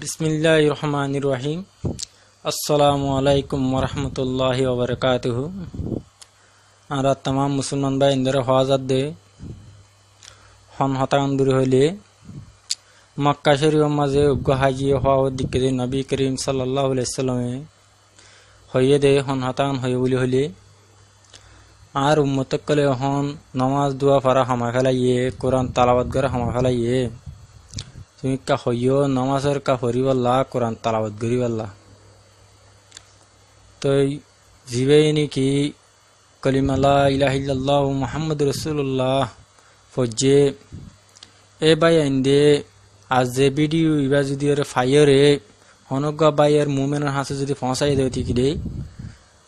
बिस्मिल्लाहिर रहमानिर रहीम। अस्सलामु अलैकुम वरहमतुल्लाहि वबरकातुहु। आरा तमाम मुसलमान भाई इंदर हवाजात दे हन हतान दूर हले मक्का शरीफ माजे उग्गा हाजी हवा दिक्के दे नबी करीम सल्लल्लाहु अलैहि वसल्लम हये दे हन हतान हये बोली हले आर उम्मत कले हन नमाज दुआ फरा हमा फलाइए कुरान तालावत कर हमा फलाइए তুমি কা হইও নামাজের কা পরিবাল্লা কোরআন তালাওয়াত করিবাল্লা তো জিবেনি কি কালিমা লা ইলাহা ইল্লাল্লাহু মুহাম্মাদুর রাসূলুল্লাহ ফজে এ ভাই ইন্দে আজ যে ভিডিও ইবা যদি এর ফায়ারে হনগা ভাইয়ের মুমিনের হাতে যদি পৌঁছাই দেতি কি দে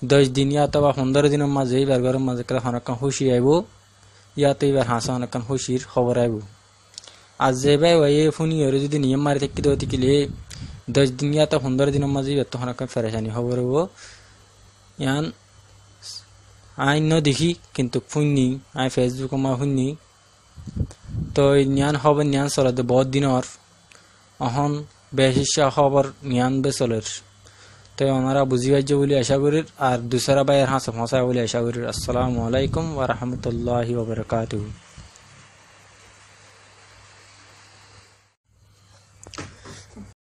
10 দিন ইয়া তবা 15 দিনের মাঝে বারবার মাঝে কলা হনকা খুশি আইবো ইয়া তো এবার হাসানকান খুশির খবর আইবো आज जे भाई वही फोनी और जो नियम मारे थे कि 10 दिन या तो 15 दिनों में जी तो हना का परेशानी हो रही वो यान आई न देखी किंतु फोनी आई फेसबुक में फोनी तो यान खबर यान चला दे बहुत दिन और अहन बेशिशा खबर यान बे चलर तो हमारा बुझी जो बोली आशा करी और दूसरा भाई यहाँ से फंसा बोली आशा करी। अस्सलामु अलैकुम व रहमतुल्लाहि व बरकातुहू।